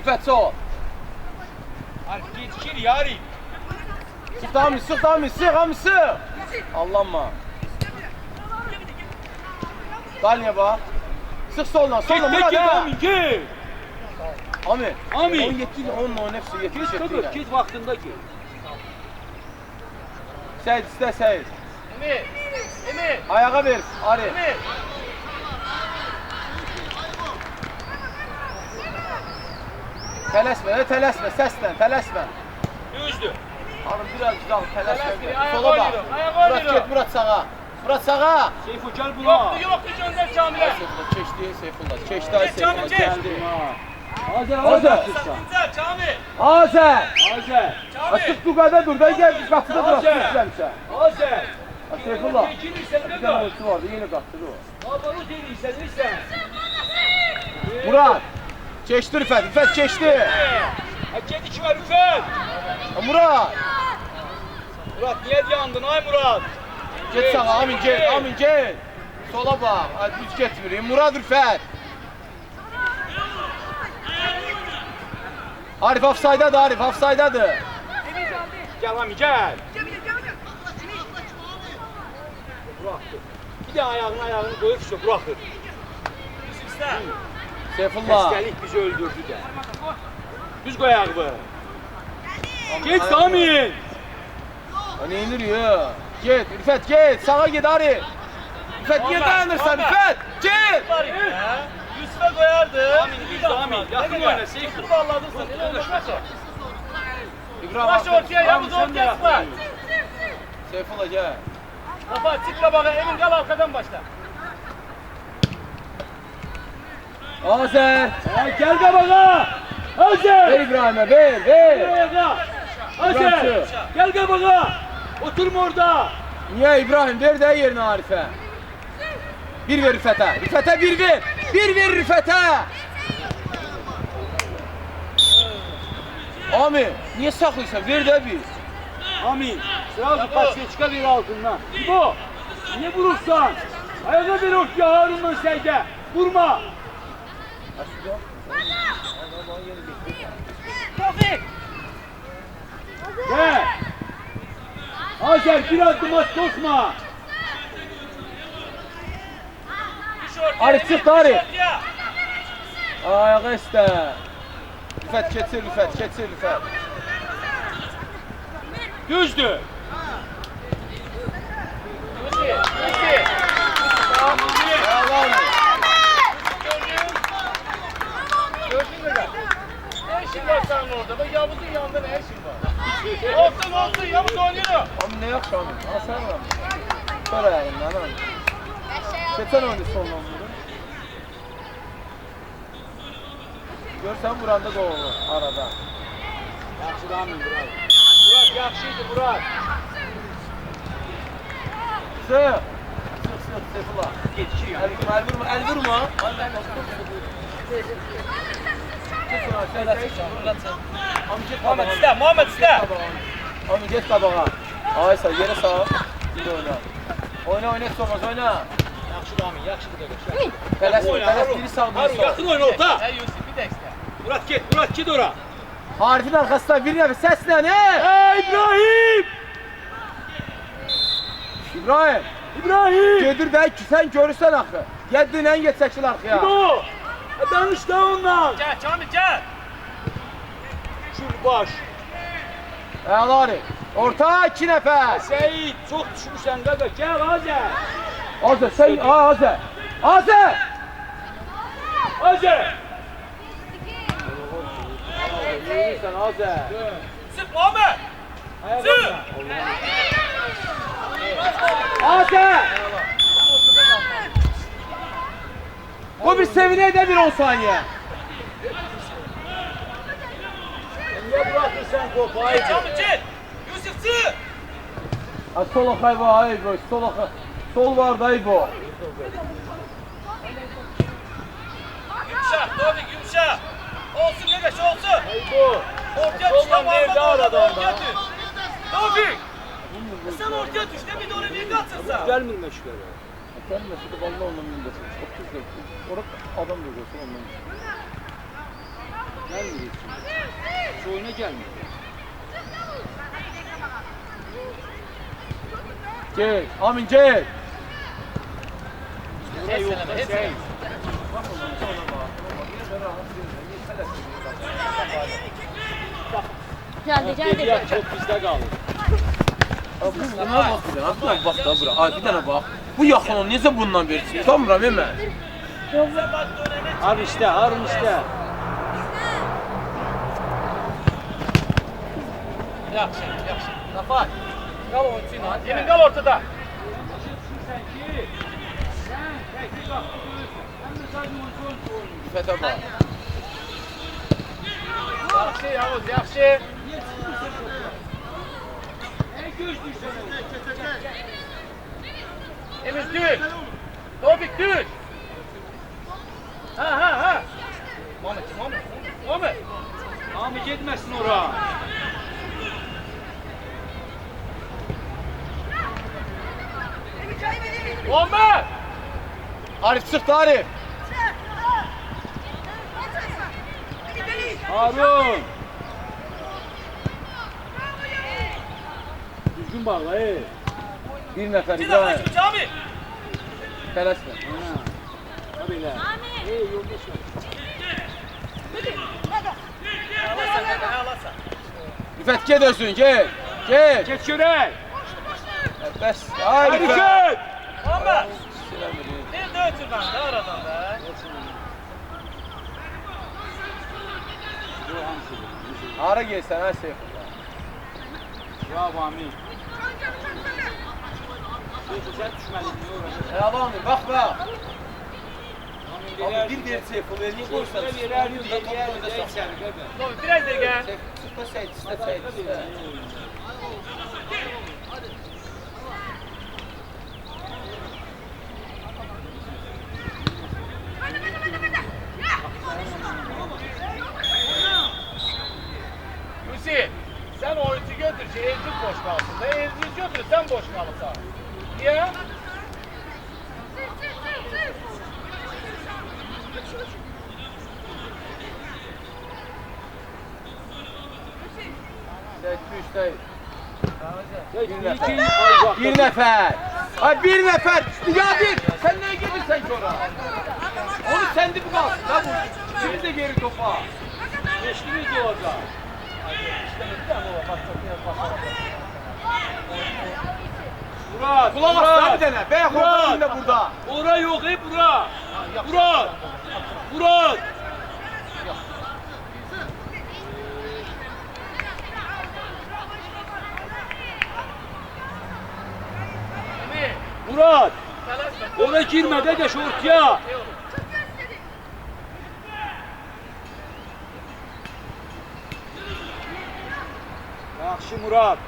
Rüfət sağ ol. Arif gecikir ya Arif. Sıx Ami, sıx Ami, sıx Ami, sıx. Allanma. Daliyə bax. Sıx soldan, soldan. Git Ami git. Ami. Ami. 17 ilə 10 oyun hepsi yetişir. Git vaxtında git. Səyid istə Səyid. Emir. Ayağa ver Arif. Emir. Tələsmə, tələsmə, səslə, tələsmə. Düzdür. Alın biraz güzel, tələsmə. Ayak Sola bax. oynuyor, ayak Murat oynuyor. get, Murat sağa. Murat sağa. Seyfo gel buna. Yoktu gönder Kamil'e. Seyfullah keçdi, Seyfullah. Keçdi ay Seyfullah, Geç, gəldi. Azer. Güzel Kamil. Azər. Azer. Açıq bu qədər dur, ben gel qapıda duraq, düşürəmsə. Azer. Seyfullah. Çekilirsen Bir ne dənə var? ölçü vardı, yeni qapıda o. Babanı deliysen neysen. Murat. Keçdi Rüfət, Rüfət keçdi. Kedi kim var Rüfet? Murat. Murat niye yandın ay Murat? Get sağa, Amin get, Amin get. Sola bax, ay düz getmirik. Murat Rüfət. Arif offsaydadır, Arif offsaydadır. Gel Ami gel. Bıraktı. Bir de ayağını koyup işte bırakır. Seyfullah. Xəstəlik bizi öldürdü də. Düz qoy ayağı. Get Samin. Ne inir ya? Get, Rüfət get, sağa get Arif. Rüfət niye dayanırsan Rüfət? Get. Yusuf'a koyardı. Samin. Yakın oyna Seyfo. Yusuf'u bağladırsan. Ele ulaşmaz o. İbrahim Baş ortaya Yavuz ortaya sıkar. Seyfullah gel. Kafa çık kabağa Emin kal arkadan başla. Azer. Gel qabağa. Azer. Ver İbrahim'e, ver. Azer. Gel qabağa. Oturma orada. Niye İbrahim? Ver de yerine Arif'e. Bir ver Rüfət'e. Rüfət'e bir ver. Bir ver Rüfət'e. Ami, niye saklıysan? Ver de bir. Amin. Sırası paçka bir altından. İbo. Niye vurursan? Ayağa bir ok ya Harun'un şeyde. Vurma. Tofik. Gel. Azer bir adım at koşma. Arif çık Arif. Ayağı iste. Rüfət keçir Rüfət. Düzdür. Ne işin var senin orada? Bak Yavuz'un yanında ne işin var? Olsun Yavuz oynuyor. Ami ne yapıyor Ami? Ha sen mi? Kör ayağından Ami. Geçen oyunu sonuna vurdu. Görsen buranda doğru arada. Yaxşı da Amin Murat. Murat yaxşıydı Murat. Sık Seyfullah. Geçiyor ya. El vurma. Muhammed iste. Ami get qabağa. Aysa yere sağa. Bir oyna. Oyna Solmaz oyna. Yaxşı da Amin, yaxşı da. Tələs biri sağ biri Harun sol. yaxın oyna orta. Hey Yusuf bir de iste. Murat git ora. Arif'in arkasında bir nəfər səslə ne? Ey İbrahim! İbrahim. İbrahim! Gedir de sen görürsen axı. Yedin en geç çəkil arxaya. İbo! Danış da ondan. Gel Kamil gel. Şur baş. Arif. Orta 2 nəfər. Seyit çok düşmüşsən qaqa. Gel Azer. Azer sen Azer. Azer. Azer. Yürürsən Azer. Sık Muhammed. Sık. Azer. Bu bir sevineye de bir 10 saniye. Niye bırakırsan kopayı? Kamil gel. Yusuf sık. Sol axay var, ay boy, sol var dayı bu. Yumuşak Tofik yumuşak. Olsun kardeş olsun. Bu. Ortaya düş lan Muhammed orada ortaya düş. Tofik. Sen ortaya düş de bir de oraya niye kaçırsan? Gelmir meşgule. Gelmesi de vallahi ondan mindesin. Çok güzel. Orada adam da görsün ondan. Gelmiyor. Şu oyuna gelmiyor. Gel. Amin gel. Buraya yok da şey. Geldi geldi. Ya çok bizde kaldı. Abi buna bak bir dənə. Buna bak da bura. Ay bir dənə bak. Bu yaxın onu necə bundan versin? Tutamıram mən. Harun işte, Harun işte. Yaxşı, yaxşı. Rafat. Qal oyuncu ilə. Yemin qal ortada. Sen teknik aklı görürsen. Hem de sadece oyuncu oynuyor. İfətə bax. Yaxşı, Yavuz, yaxşı. En göz düşsene. Emiz düz. Topik düz. Ha. Muhammed. Abi gitmesin oraya. Muhammed. Arif çıx da Arif. Harun. Düzgün bağla ey. Bir nəfər Bir İbrahim. dakika Cami. Tələsmə. Ha. Tabii lan. Ey yol geçme. Ağlasın. İfət ged özün, ged. Ged. Geç şuraya. Bəs. Ay Hadi İfət. git. Muhammed. Siləndir. Nerede ötür ben de aradan da. Hara gelsən, ha Seyf? Bravo Amin. Sen düşmedin niye uğraşıyorsun? Əladır, bax bax. Amin Abi bir Seyf, niyə qoysan? Verer yüz yer değil seni bebe. Topik biraz da gel. Seyf, çıxda Seyf, istə Seyf, istə. Hüseyin, sen oyuncu götür, Evcil boş kalsın. Da Evcil götür, sen boş kalırsan. Niye? Seyf, düş Seyf. Bir nəfər. Ay bir nəfər. Yadir, sən nəyə gedirsən ki ora? Onu səndi bu qalsın da bu. Şimdi də geri topa. Geçtiniz de orada. Murat, Kulaq asla bir dənə. Bəyək olsun da burada. Ora yok hep bura. Murat. Murat. Emin, Murat. telaşma. Ona girme de geç ortaya. Yaxşı Murat.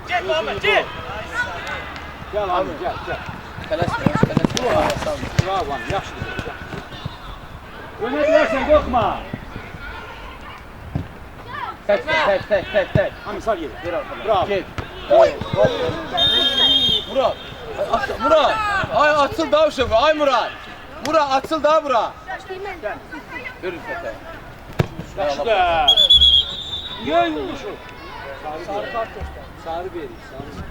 Gel Muhammed, gel. Gel abi gel gel. Tələsmə, tələsmə. Bravo abi yaxşı. Öne bilərsən qorxma. Tək. Hamı sar geri. Bir arxadan. Bravo. Get. Murat. Murat. Ay açıl da uşaq. Ay Murat. Murat açıl da bura. Ver İffətə. Yaxşı da. Niye yolmuşum? Sarı kart göster. Sarı verir. Sarı.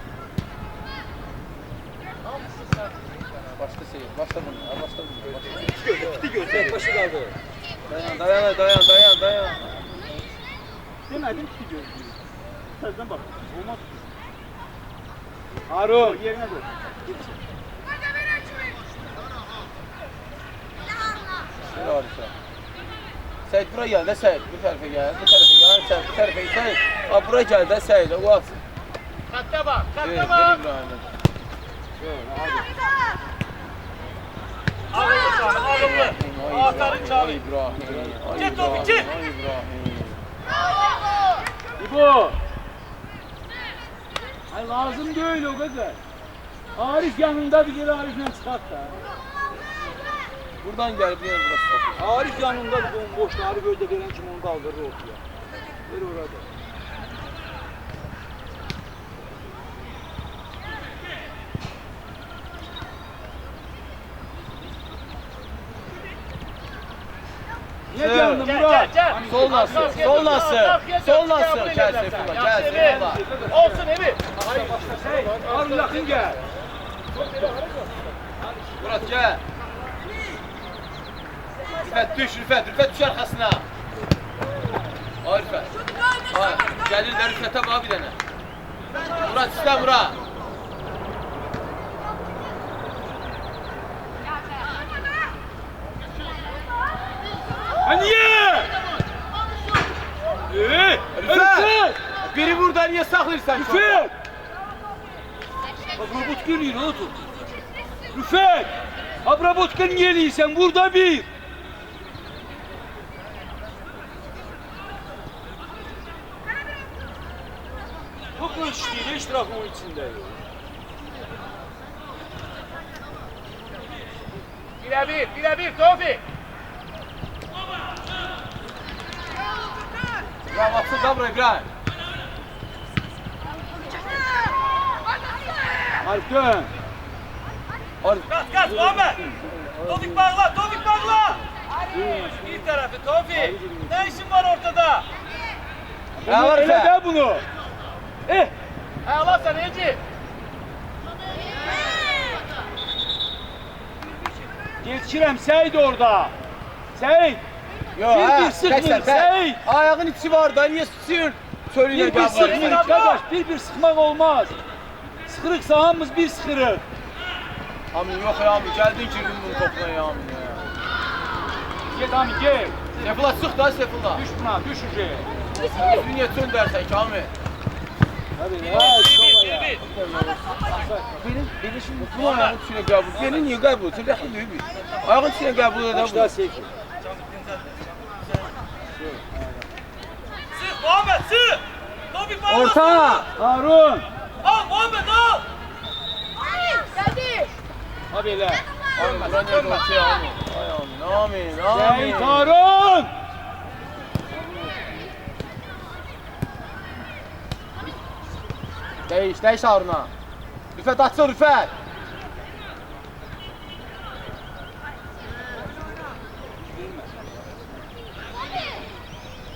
Başla seyir. Başla bunu. Başla bunu. Gitti göz. Tek başı kaldı. Dayan. Demedim ki göz. Sözden bak. Olmaz. Harun. Yerine dur. Bir harika. Seyit buraya gel de Seyit. Bu tarafa gel. Bu tarafa gel. Seyit bu tarafa gel. Seyit. Abi buraya gel de Seyit. O atsın. Katta bak, Ver katta bak. İbrahim'e. Ağırlı Çağrı, ağırlı. Aferin Çağrı. Ay İbrahim. Ay Git İbrahim. Topik, git. Ay İbrahim. İbo. Ay lazım değil o kadar. Arif yanında bir kere Arif'le çıkart da. Buradan gel bir yer burası. Arif yanında bomboş. Arif öyle gelen kim onu kaldırır ortaya. Ver orada. Niye geldin Gel, Murat? gel. Sol nasıl? Sol nasıl? Sol nasıl? Gel Seyfullah, gel Seyfullah. Olsun Emin. Harun yakın gel. Murat gel. Rüfet düş, Rüfet düş arkasına. Ay Rüfet. Ay, gelirler Rüfet'e bak bir tane. Murat iste Murat. Ha niye? Rüfet! Biri burada niye saklıyorsun şu Rüfet! anda? Bak robot geliyor ne oldu? Rüfet! Ha robot geliyor sen burada bir. Çok ölçtüğüyle iş tarafının içinde. Birebir Tevfik. İbrahim atsın da buraya İbrahim. Arif dön. Kas Muhammed. Tevfik bağla. Bir tarafı Tevfik. Ne işin var ortada? Ne var Öyle Rüfet? de bunu. Allah sen Eci. Geçirem Seyit orada. Seyit. Yok Bir sıkmıyor Seyit. Ayağın içi var da niye sıkıyorsun? Söyle Bir sıkmıyor arkadaş. Bir sıkmak olmaz. Sıkırık sahamız bir sıkırık. Amin yok ya Amin geldin girdin bunun topuna ya Amin ya. Gel Ami gel. Seyfullah sık da Seyfullah. Düş buna düş ucaya. Dünya tön dersen ki Amin. Hadi Bir. Beni şimdi bu ayağın içine kabul. Beni niye kabul? Sen de değil mi? Ayağın içine kabul eder Başla bu. Seyit. Sık Muhammed sık. Tevfik bağla. Orta! Harun. Al Muhammed al. Ha böyle. Amin buranın yeri ortaya Amin. Ay Amin, Amin, Seyit Amin. Harun. Değiş Harun'a. Rüfet açsın Rüfet.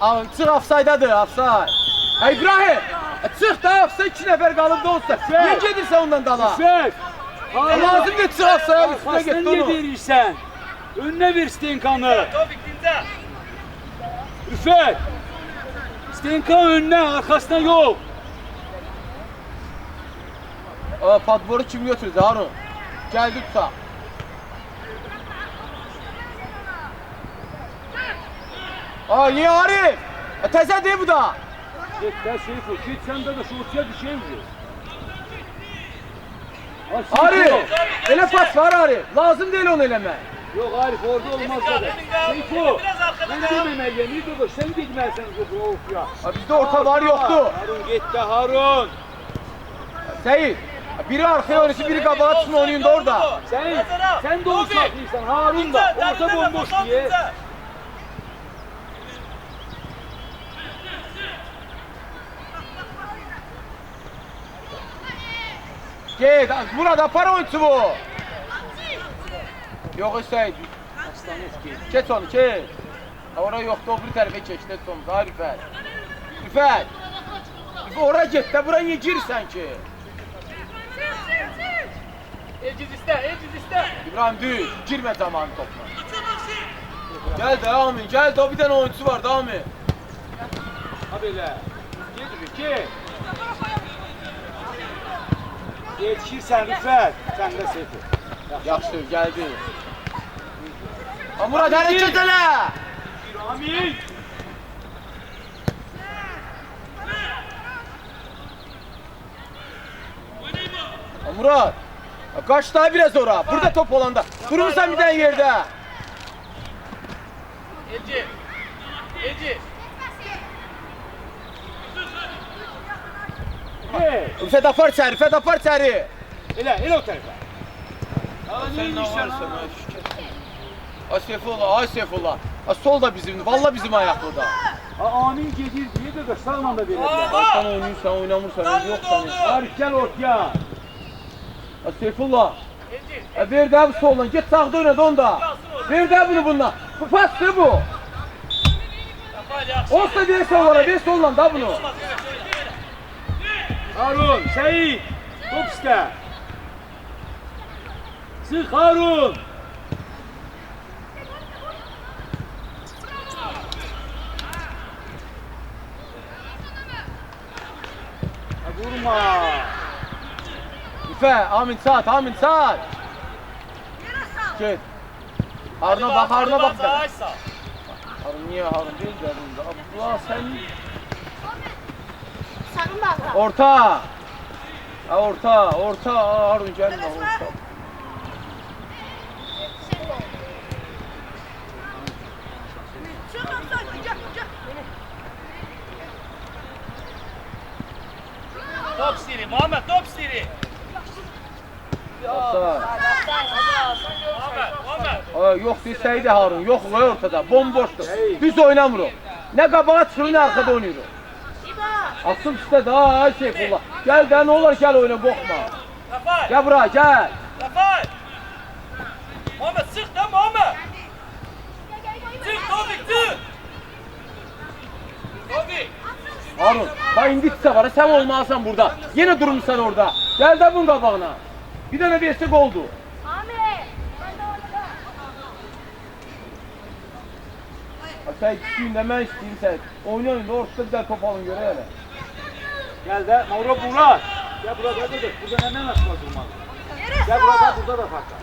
Abi çık offside'dadır, offside. Hey İbrahim! Çık da offside 2 nəfər qalıb da olsa. Niye gedirsən ondan dala? Rüfet. Lazım da çık offside'a üstüne Arkasına get niye onu. verirsen? Önüne ver Stenkan'ı. Tevfik dinle. Rüfet. Stenkan önüne arkasına yok. Aa, Fatboru kim götürdü Harun? Geldi tuta. Aa niye Arif? Teze değil bu da. Git ben Seyfo. Git sen de şu ortaya bir şey vur. Arif! Ele pas var Arif. Lazım değil onu eleme. Yok Arif orada olmaz dedi. Seyfo. Ben dememeliyim. İyi dur. Sen gitmezsen of ya. Ha, bizde orta var yoktu. Harun gitti Harun. Seyit. Biri arkaya oynuyorsun, biri kabağa tutsun oynuyorsun da orada. Sen de onu saklıyorsan Harun da. Orta bomboş diye. Gel, Murat apar oyuncu bu. Yok Hüseyin. Geç onu, geç. Ha, oraya yoktu, o bir tarafa geçti son. Daha Rüfet. Rüfet. Rüfet oraya git de buraya niye girsen ki? Eciz iste. İbrahim düz, girme zamanı topla. Gel devam et, gel daha bir tane oyuncusu var, devam et. Ha böyle. Git. Yetişirsen Rüfet. Sen de Seyfo. Yaxşı, geldi. Ha Murat hareket ele. Amin. Ha Murat. Ha, kaç daha biraz ora. Burada top olanda. Durursan bir tane yerde. Eci. Rüfet apar içeri, Rüfet apar içeri. Ele o tarafa. Sen ne varsan Ay Seyfullah, ay Seyfullah. Ha sol da bizim, valla bizim ayaklı da. Amin gelir diye de sağlam da verirler. Sen oynuyorsan, oynamırsan, yok sen. Arif gel ortaya. Ha Seyfullah. Ver de bu soldan, git sağda oynadı onda. Ver de bunu bundan. Bu pastır bu. Rafael yaxşı. Olsa bir solla, bir solla da bunu. Olmaz, evet, öyle. Harun, Seyit. Top iste. Sık Harun. Vurma. Rüfe, Amin saat, Amin saat. Git. Harun'a bak, Harun'a bak. sen. Aysa. Harun niye Harun değil de bunda? Abdullah sen... Sakın bakma. Orta. Ha orta, orta. Aa, Harun gelme orta. Top siri, Muhammed top siri. Orta. Muhammed. Aa, yok deseydi Harun, yok var ortada, bomboştur. Biz oynamırıq. Ne kabağa çıxır, ne arkada oynuyoruz. Asıl üstte daha her şey kullan. Gel de ne olur gel oyna, bokma. Rafael. Gel buraya gel. Rafael. Muhammed sık da Muhammed. Çık Tofik çık. Tofik. Harun, bak indi tutsa var, sen olmazsan burada. Yine durmuşsan orada. Gel de bunun qabağına. Bir tane versek oldu. Sen istəyində mən istəyirsən. Oynayın da ortada bir tane top alın göre hele. Gel de Mauro Burak. Gel burada dur. Burada hemen atma durmalı. Gel burada da farklı.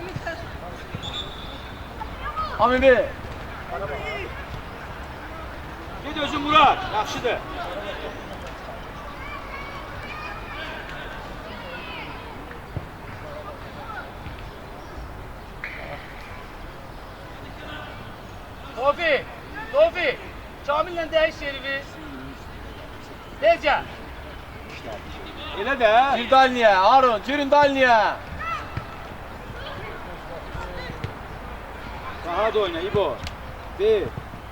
Amin Bey. Git özün Murat. Yaxşıdır. Tofik. Tofik. Kamil'le değiş şerifi. Tezcan. Elə də. Gir dalniye Harun, girin dalniye. Sağa da oyna İbo. Bir.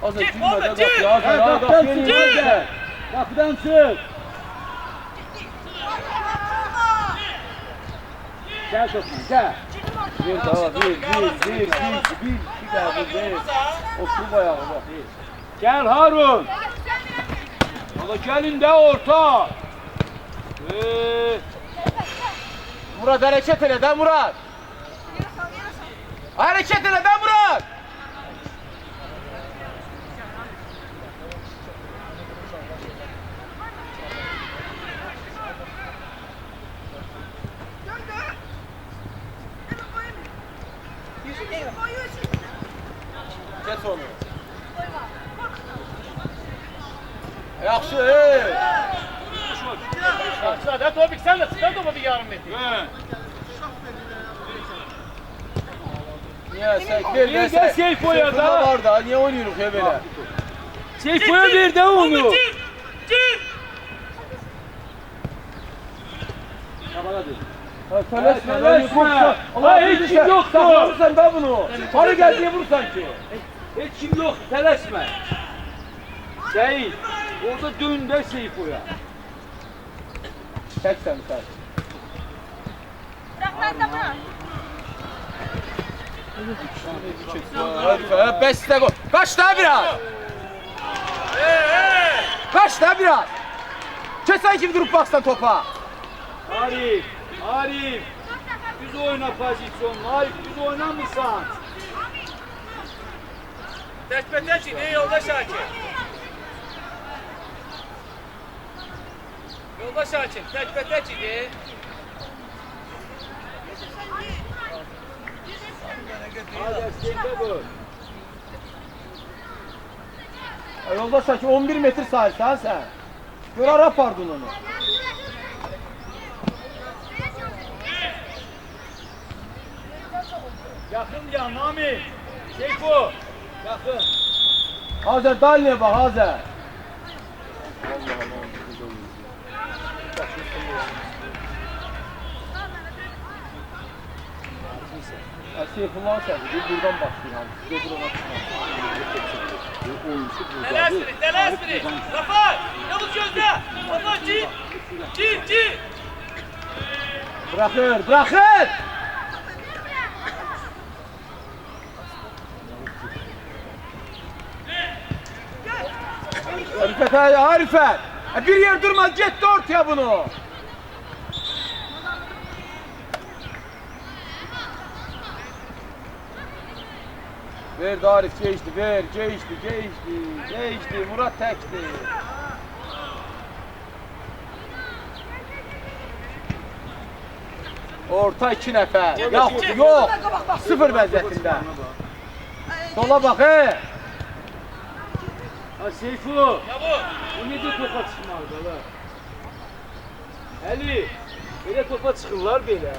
Azı Çık, girmeden Muhammed, bak çık. ya. Gel Gel kapıdan gel çık. gel. Kapıdan çık. Gel Tosman gel. Bir daha bir daha bir. O su bayağı bak. Gel Harun. Ola gelin de orta. Murat hareket ele de Murat. Hareket ele de Murat. Geç onu. Yaxşı, Yaxşı da Tofik sen de çıkar topu bir yarım metre. Niye sen Bir de Seyfo'ya da. var da niye oynuyoruz ya böyle? Seyfo'ya bir de onu. Çık. Çık. Tələsmə, tələsmə. Allah Hiç hiç kim yoktu. Saxlamırsan da bunu. Para gel diye vursan ki. Hiç kim yok. Tələsmə. Seyit. Orada dön de Seyfo'ya. Çək sən sən. Bəs də qoy. Qaç da biraz. Qaç da biraz. Keçən kimi durub baxsan topa. Arif. Arif. Düz oyna pozisyonunu. Arif düz oynamırsan. Tekmetek idi yolda Şakir. Yolda Şakir. Tekmetek idi. Hadi Seyfe bu. Yoldaş ki 11 metre sahilsən sən. Gör ara apardın onu. Yakın can Nami. Seyfo. Yakın. Hazır dalniye bak hazır. Seyfullah səhvi, buradan başlayın. Götür ona çıxmaz. Telespiri, telespiri. Rafael, Yavuz gözde. Rafael, cin. Cin, cin. Bırakır, bırakır! Rüfet Arifet. Bir yer durmaz, gitti ortaya bunu. Verdi Arif, geçti, geçti, Murat tekti. Orta 2 nəfər. Yok. Sıfır vəziyyətində. Sola bak he. Ha Seyfu. Bu nedir topa çıkmalı da? Ali. Böyle topa çıkırlar böyle.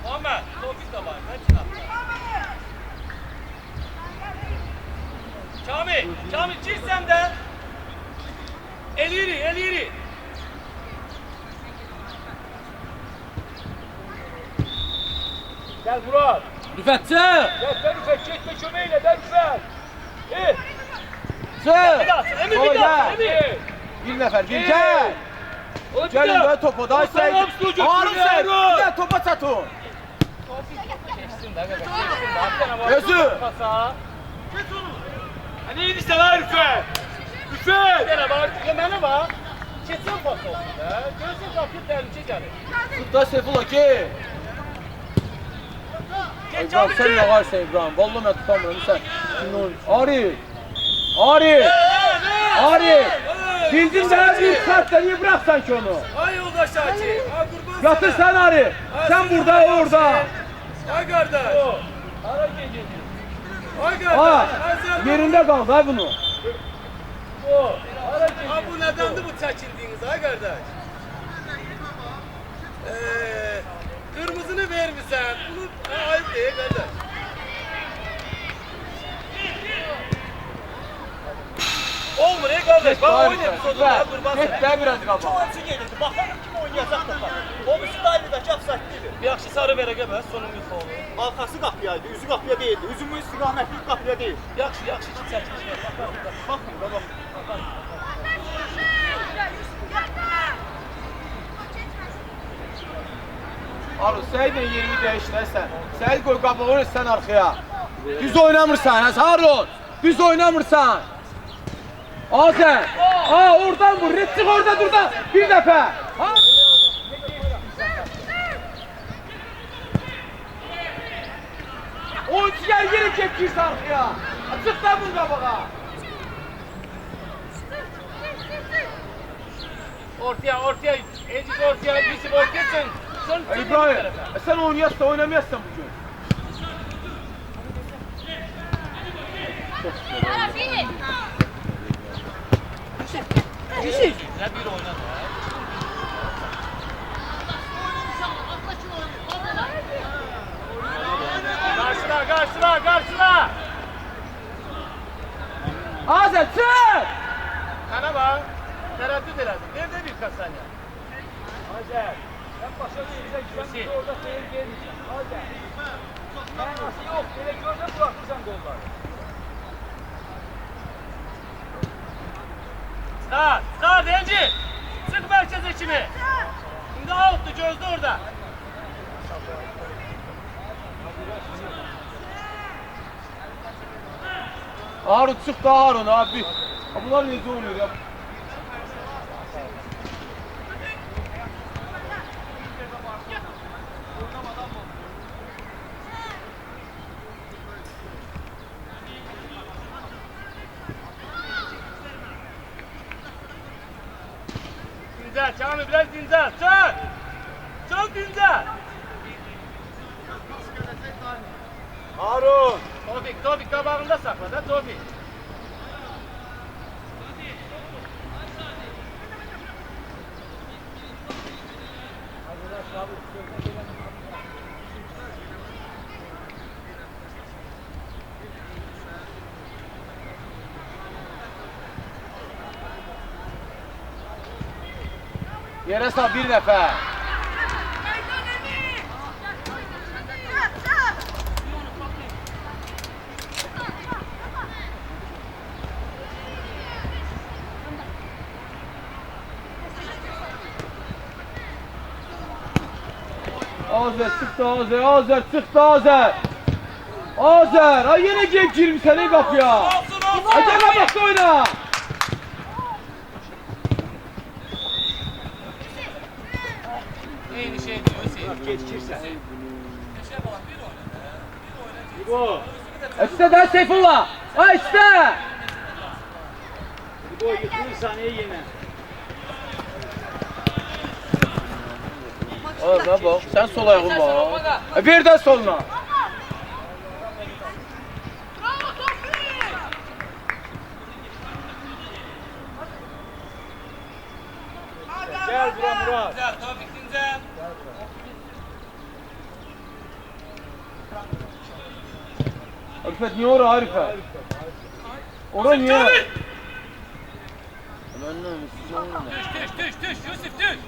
Muhammed, Tofik de var. Ben çıkarttım. Kamil, çık sen de. El yürü. Gel Murat. Rüfət çıx. Gel Rüfet, çekme çömeğiyle de Rüfet. Çıx. Emin Sola bir daha. gel. Bir nəfər, bir gəl. Gəlin də topa da istəyir. Harun sen, bir də topa çatın. Özü. Hani iyiydi sana Rüfet. Rüfet. Mənə bax. Keçən pas olsun da. Görürsən qapı təhlükə gəlir. Tut da Seyfullah ki. İbrahim sen ne varsa İbrahim. Vallahi ben tutamıyorum sen. Arif. Bildin de bir saatte niye bıraksan ki onu? Ay yoldaş Hacı. Yatır sen Arif. Sen burada orada. Ay kardeş. Ara geliyor. Ay Ha, kardeş. yerinde kaldı ha bunu. Ara geliyor. Ha bu nedendi bu çəkindiğiniz ay kardeş? Kırmızını vermişsən. Bunu ayıp değil kardeş. Olmur ey kardeş. Bak oyun episodunda kurban sana. Hep de biraz Çok kafa. açı gelirdi. Bakalım kim oynayacak topa. O birisi dairədəki apsaklidir. Bir yaxşı sarı verə gəbəz, sonun bir xolu. Arkası kapıyaydı, yüzü kapıya değildi. Yüzümün istikametli kapıya değil. Yaxşı, ki çəkilir. Bakmayın da bak. Arif sen de yerini değiştirəsən. Sen koy qabağını sen arkaya. Düz oynamırsan Harun. Düz oynamırsan. Azer. Oradan vur. Çık orada dur da. Bir defa. Ha? Oyuncu gel geri çekirse arkaya. Çık da vur kabağa. Ortaya. Eciz ortaya, Yusuf ortaya sen. İbrahim. Sen oynayasın oynamazsan bugün. Yusuf. Ne bir oynadı. Karşına. Azer çık. Kana bak. Tereddüt elədim. Nerede bir kasanya? Hacer. Ben başa değilsek sen de orada seyir gelmeyeceksin. Hacer. Manası yok. Böyle gördün bırakırsan golları. Sağ Denci. Sık merkez ekibi. Şimdi out'tu gözde orada. Harun çık da Harun abi. Bunlar ne oluyor ya? Dinzel, Kamil biraz dinzel. Çok dinzel. Harun. Tofik kabağında sakla da Tofik. Yere sal bir nefer. Azer çıktı Azer çıktı Azer. Ay yine gel girmiş seni kapıya. Acaba bak oyna. geçirsən. İbo. İşte de Seyfullah. Ha işte. İbo yıkılırsan iyi yine. Orada bak. Sen sol ayağın bak. Bir de soluna. Gel bura Murat. Güzel, Tevfik Dinzel. Arifet niye oraya Arifet? Oraya niye? Cavit! Önüne siz onunla. Düş, Yusuf düş.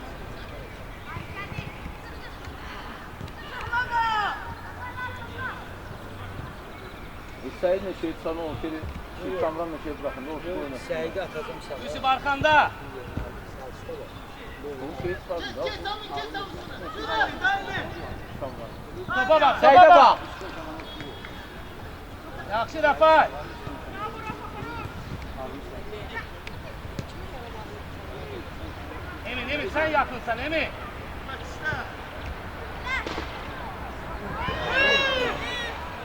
İsa'yı ne şey sana o seni şey kamranla şey bırakın. O şey oynar. Səyidi atacam sana. Yusuf arkanda. Bu şey çıkardı. Topa bak, Seyde topa bak. bak. Yaxşı Rafay. Emin sen yakınsan Emin.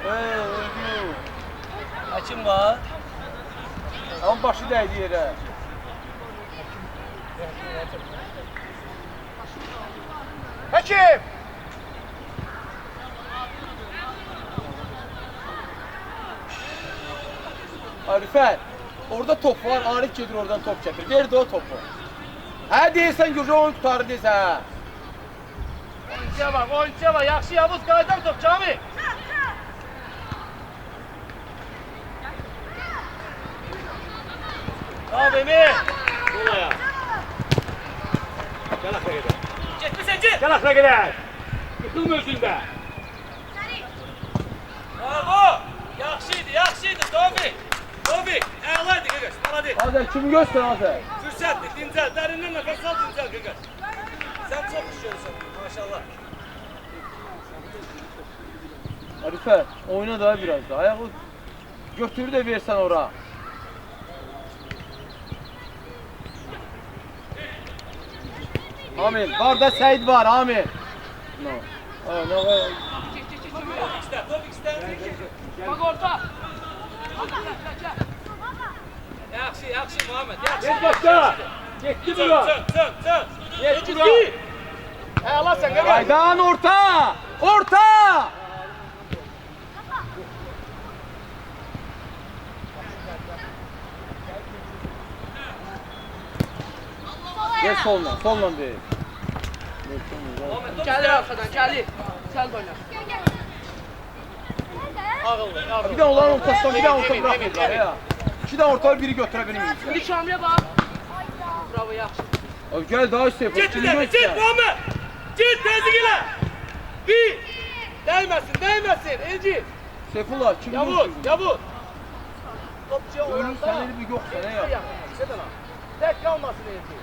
Öldü. Açın var. Ama başı değdi yere. Hakim. Arifet. Orada top var. Arif gelir oradan top çekir. Ver de o topu. Ha deyirsən Gürcü onu tutarı deyirsən ha. Oyuncuya bak. Yaxşı Yavuz qaydan top Kamil. Bravo Emir. Sol ayağa. Gel akla gidelim. Getmisən get. Gel akla gidelim. Yıkılma özünde. Bravo. Yaxşıydı Tevfik. Əlaydı qaqaş. Maladik. Hadi kimi göster hadi. Fürsətdir. Dincəl. Dərindən nəfəs al dincəl qaqaş. Sən çox iş görürsən maşallah. Arifet oyna daha biraz da. Ayağı götürü de versen oraya. Amin. Var da Seyit var. Amin. No. No. Tevfik istər. Bak orta. Yaxşı Muhammed. Geç başla. Gitti Murat. Çön. Geç Murat. Əla sən qaqaş. Aydan orta. Orta. Gel soluna. Soluna değil. Gelir arkadan, gelir. Sen de oyna. Ağıllı. Bir de onların ortasından bir de orta bırakmıyorlar ya. İki de orta biri götürebilmeyiz. Şimdi Kamil'e bak. Bravo, yaxşı. Abi gel daha üstü yapalım. Get bir dəfə, get Muhammed. Get təzyiq elə. Bir. Dəyməsin. Elci. Seyfullah kim Yavuz. Topçuya Ölüm oranda. sen eli bir yok sana ya. Tek kalmasın Elci.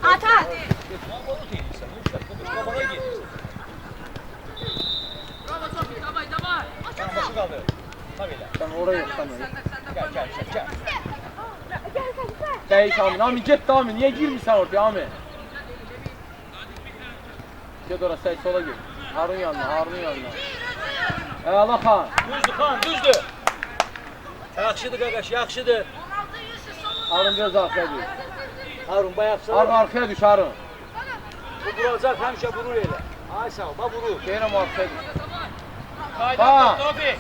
Atar. Bravo Sofi, davay. Sen oraya yok sen oraya. Gel. Seyit Amin. Amin git de Amin. Niye girmişsin ortaya Amin? Git oraya Seyit sola gir. Harun yanına. Allah Xan. Düzdür. Yaxşıdır qaqaş, yaxşıdır. Harun biraz arkaya düş. Harun bayaq sağ. Arkaya düş Harun. Bu vuracaq həmişə vurur elə. Ay sağ ol, bax vurur. Deyirəm arkaya düş. Qaydan top Tevfik.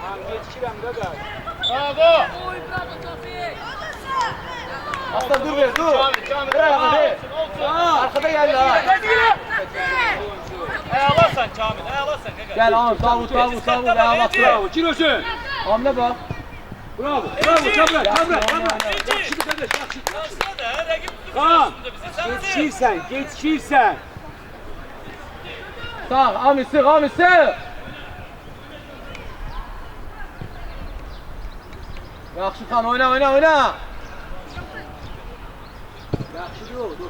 Hamı yetişirəm qaqaş. Bravo. Oy, bravo Sofi. Aslan dur ver dur. Kamil. Ver arkada. Arkada geldi ha. Əlasan Kamil, əlasan qaqaş. Gel Amin. Davut. Ya bak. Bravo, Kirosun. Hamle bak. Bravo, Kamran. Yapma, Yaxşıdır qaqaş, yaxşıdır. Yaxşı da, rəqib Kaan, tutuyorsun bizi. Sən geçişirsən. Sağ. Amin sık. Yaxşı Xan, oyna, oyna, oyna. Yaxşıdır o, dur.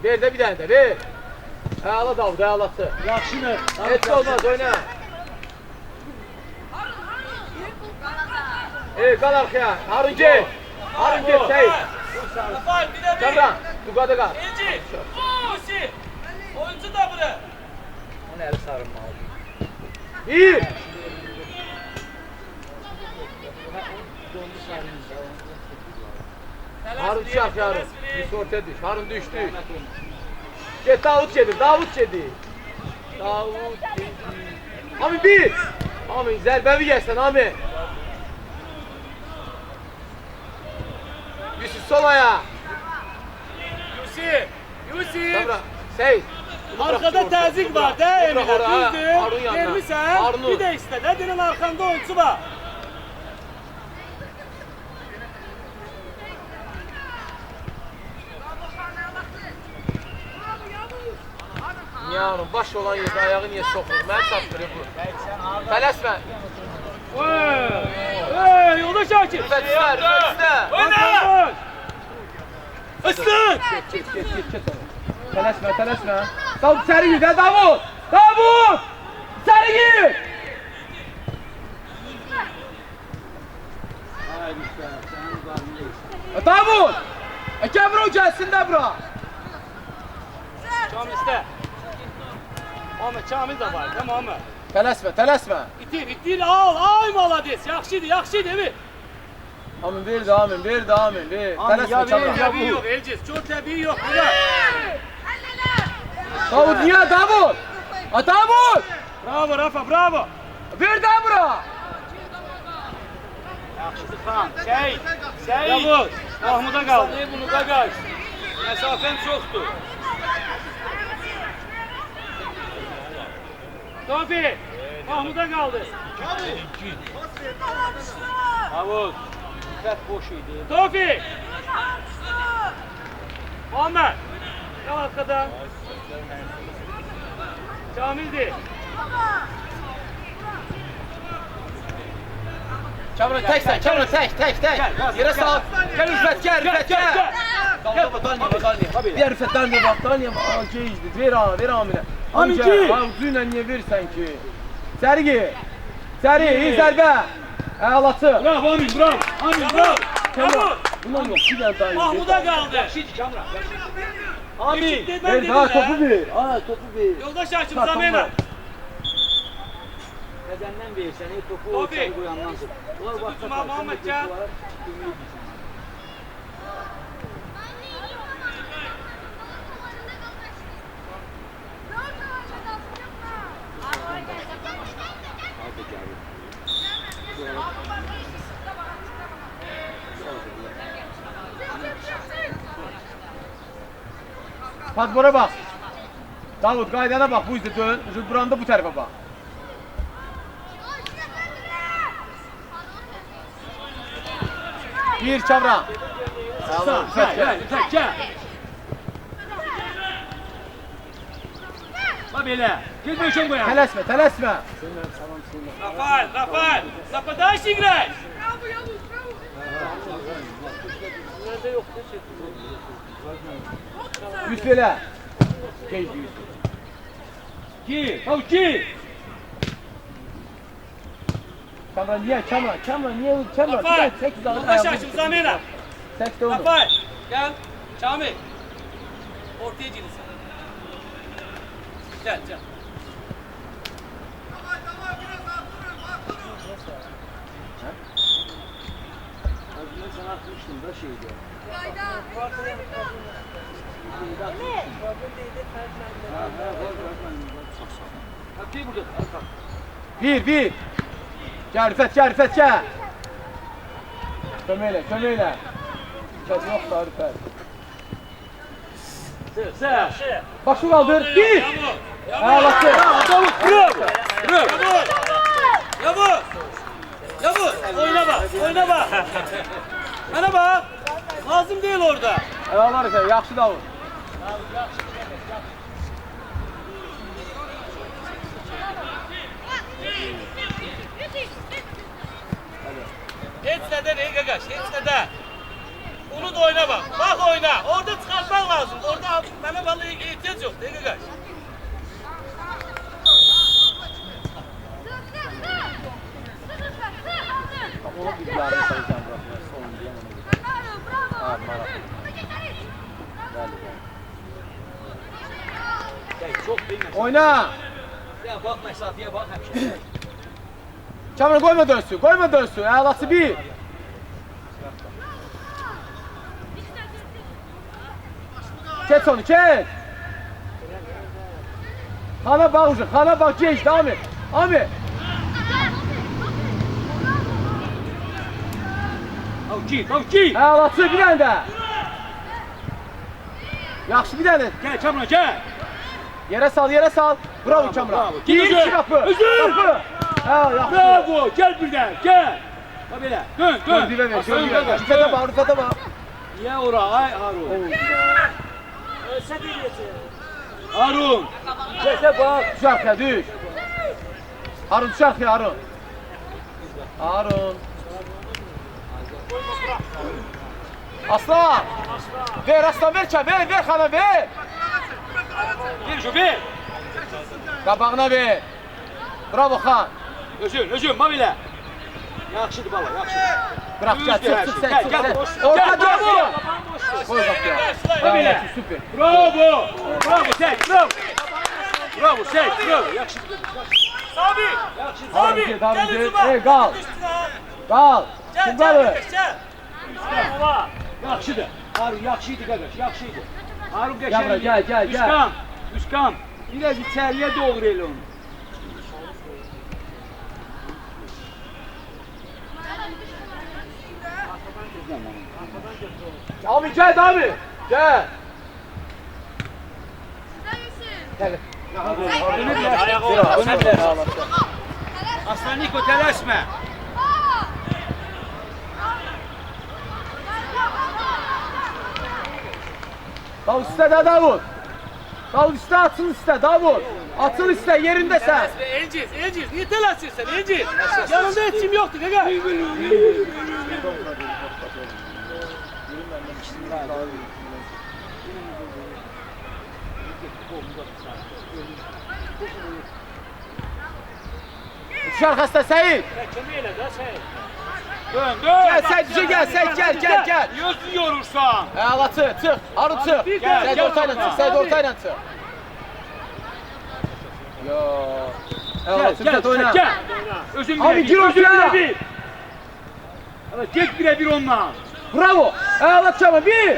Ver de bir tane de, ver. Ayala Davud, ayalası. Yaxşıdır. Heç olmaz, oyna. Qal arxaya, Harun gel. Harun gel, Seyit. Rafael bir de bir. Kamran, Tuqada qal. Elci. Lucy. Oyuncu da bura. Onun eli sarılmalı. Bir. Harun çak Harun. Bir ortaya düş. Harun düştü. Get Davud gedir. Davud gedir. Davud gedir. Ami bir. Ami zərbəvi gəlsən Ami. Yusuf sol ayağa. Lucy. Kamran. Seyit. Arkada təzik var da Emine, düzdür. Harun yanına. Vermişsən, Harun'u. bir də istədə, dinin arkanda oyuncu var. Niye Harun? Baş olan yerdə ayağı niyə soxur? Mən çatdırır bu. Tələsmə. Hey, yolda Şakir. Rüfət istə, Rüfət istə. Oyna! Isın! Get. Tələsmə, tələsmə. Davud içəri gir, Davud! Davud! İçəri gir! Haydi sen, senin zararlı. Davud! Gəl bura, gəlsin də bura. Kamil istə. Ahmet, Kamil də var, değil mi Ahmet? Tələsmə. İtir, al, ay malades. Yaxşıdır, evi. Amin, ver də, Amin, ver. Tələsmə, Kamran. Təbii yok, Elciz, çok təbii yok. Burada. Davud, niyə Davud? Davud! Bravo Rafa, bravo. Ver də bura. Yaxşıdır Xan. Seyit. Yavuz, Mahmuda qaldı. Sen bunu da kaç. Mesafen çoktu. Tofi, Mahmuda qaldı. Davud, dikkat boş idi. Tofi. Muhammed. Kal arkada. Kamil'di. Kamran təksən, Kamran tək. Yerə sal. Gəl Rüfət, gəl. Dalniyə. Diğer Rüfət, dalniyə. Geyizdir, ver Aminə. Aminci! Uzuyla niyə verirsən ki? İçəri gir. İyi zərbə. Əlatı. Bravo Amin, bravo. Kamran. Bundan yox, bir dənə daha. Mahmuda qaldı. Yaxşıdır Kamran. Amin. Ver daha topu ver. Topu ver. Yoldaş Hakim Zamena. Nəzəndən versən, topu Tofi. içəri qoyandan sonra. Ular Tutma, başqa Muhammed tərəfdən Can. var, ümid etsin. Hadi gəlir. Padbora bak. Davud qaydana bak, bu izlə dön. Buranda bu tərəfə bak. Bir Kamran. Sağ, Gel. Bax belə. Gel möhkəm qoyaq. Tələsmə. Rafael. Нападаешь играть. Yüz belə. Geyz. Ki. Kamran niyə? Rafael. Yoldaş Hakim Zamena. Tek de onu. Rafael. Gel. Kamil. Ortaya girin sen. Gel. Ben sana atmıştım da şeydi. Hadi burada. Bir. Gel Rüfət, gel. Köməklə. Rüfət yox da Rüfət. Sen. Başı kaldır. Bir. Ağlatı. Davut bravo. Bravo. Yavuz, oyna bak. Bana bak. Lazım değil orada. Ayağlar ise yaxşı Davut. Hiç neden ey gagaş, hiç neden. Onu da oyna bak. Bak oyna. Orada çıkartmak lazım. Orada bana vallahi ihtiyaç yok ey gagaş. Onu bir yarım sayacağım. Son diye ona göre. Çok bilmez. Oyna. Ya bak mesafeye bak hemşire. Kamera koyma dönsün. Koyma dönsün. Ağlatı bir. Kes onu kes. Kana bak ucu. Kana bak geç. Devam et. Abi. Avki. Ağlatı bir tane de. Yaxşı bir tane. Gel Kamran gel. Yere sal. Bravo Kamera. bravo. Bir Özür. iki kapı. Özür. Kapı. Ha yaxşı. Bravo. Gel birden. Gel. Ha böyle. Dön. Gözüve ver. Gözüve ver. Rüfete bak. Rüfete bak. Niye ora? Ay Harun. Harun. Sese bak. Düş arkaya düş. Harun düş arkaya Harun. Harun. Aslan. Ver aslan ver çay. Ver xana ver. Bir şu bir. Qabağına ver. Bravo xan. Özür. Ma belə. Yaxşıdır bala, yaxşıdır. Bırak gel Düzdür çık hər çık şey. sen Gel, çık gel. sen. Orta Gel, dön. bravo. Koy kapıya. Ha belə. Süper. Bravo. Bravo, Seyit, bravo. Yaxşıdır. Sabi. Yaxşıdır. Devam Gel et. üzüme. Qal. Qal. Gel, Kim qalı? gel. Yaxşıdır. Harun yaxşıydı qardaş, yaxşıydı. Harun Gel qəşəng. buraya, gel. Üskam. Biraz içəriyə doğru elə onu. Abi gel abi. Gel. Gel. Aslan Niko tələsmə. Davut üstte de Davut. Davut üstte atıl üstte Davut. Atıl üstte yerinde sen. Enciz. Niye telaşıyorsun sen Enciz? Yanında hiç kim yoktu gaga. Düş arkasında Seyit. Dön. Gel Seyit gel. Yüzü yorursan. Ağlatı çık. Harun çık. Gel, Seyit gel ortayla oradan. çık. Seyit ortayla çık. Yo. Ağlatı Gel. oyna. Özün Abi, gir ortaya. bir. Evet, get birebir onunla. Bravo. Ağlat çabuk. Bir.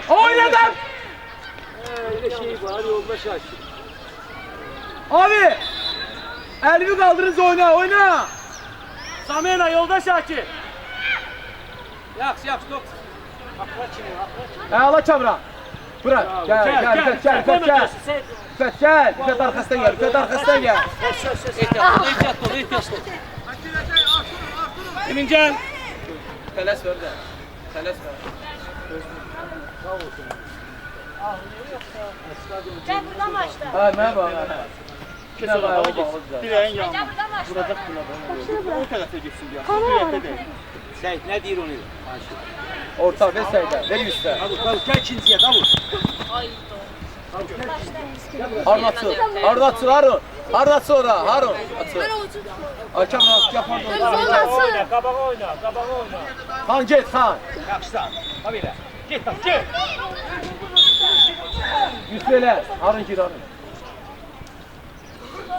Oynadım. Öyle şey var, yolda şaşır. Abi. Elimi kaldırınız oyna. Samena yolda Şakir. Yaxşı, dur. Ağlat çabuk. Bırak. Gel. Gel. Rüfet arkasından gel. İhtiyat ol. Emincan. Teles ver de. Gel buradan başla. Ha ne var? Ne var? Direğin Gel yanına. buradan başla. O tarafa gitsin diye. Seyit, ne deyir onu? Orta ve Seyit'e. Ver üstte. Davut, gel ikinciye, Davut. Harun atıl. Harun atıl ora. Harun atıl. Akam yapar da. Kabağa oyna. Han git Han. Yaxşısan. Ha belə. Get bak, get. Yüzüyle. Harun gir Harun.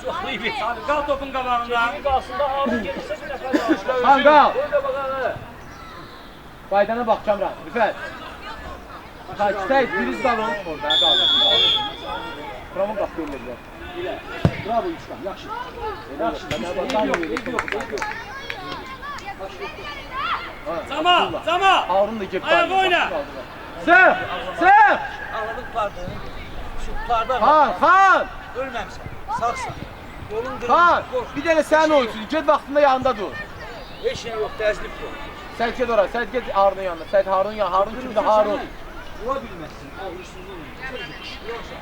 Çok iyi bir. Abi kal topun kabağında. Aslında Harun gelirse bir defa daha. Han kal. Böyle bakalım. Baydana bak Kamran. Rüfet. Ha Seyit biriz kalın. Orada kal. Ramon bak görürler. Bravo Üskam, yaxşı. Zama. Harun da gep. Ayak oyna. Sık. Sağladık vardı. Şu parda Xan! ölməmişsən. Sağsan. Yolun Xan! qırmızı. Bir dənə sənin olsun. Get vaxtında yanında dur. Heç şey yox, dəzlik yox. Sən get ora. Sən get Harunun yanına. Sən Harun ya. Harun kimdir? Harun. Vura bilməzsin. Ağırsızlığın. Yoksa.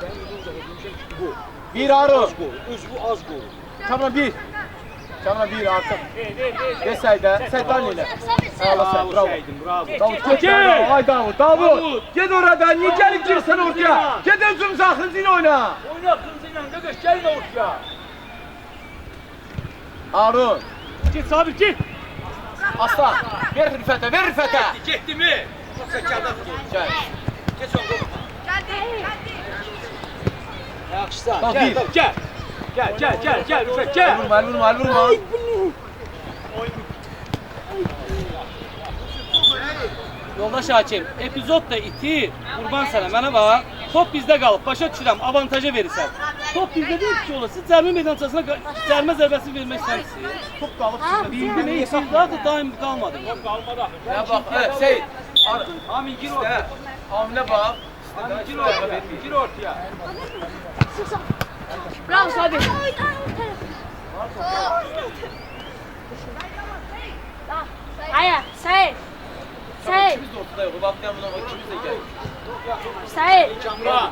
Sen gidince demişim ki bu. Bir Harun. Az gol. Bu az gol. Kamera bir. Kamera bir artıq. Desəydə. Sən dan elə. Allah sən. Bravo. Bravo. Davud get. Ay Davud. Davud. Get oradan. Niye gelip girsən ortaya? Get özüm saxınızın oyna. Oyna kızıyla kardeş gelme ortaya. Harun. Git Sabit git. Aslan. Ver Rüfətə. Ver Rüfətə. Gitti mi? Fekardan Gəl. geç onu gol. Yakışsan. Tamam, Gel bir. tamam, gel. Gel Rüfet gel. Vurma, vurma, vurma. Yoldaş hakim, epizod da itir. Qurban sənə, mənə bax. Top bizdə qalıb, başa düşürəm, avantaja verirsən. Top bizdə deyil ki, olası cərmə meydançasına cərmə zərbəsi vermək istəmirsən. Top qalıb sizdə. Bildim, ey, siz zaten daim qalmadı. Kalmadı. Ya bax, Seyid. Amin gir İşte, ortaya. Hamile bax. Amin gir ortaya. Gir ortaya. Bravo Sabi. Hayır, Sait. Sait, İkimiz de ortada yok. Bak ben buna bak, ikimiz de gel. Sait. Camra.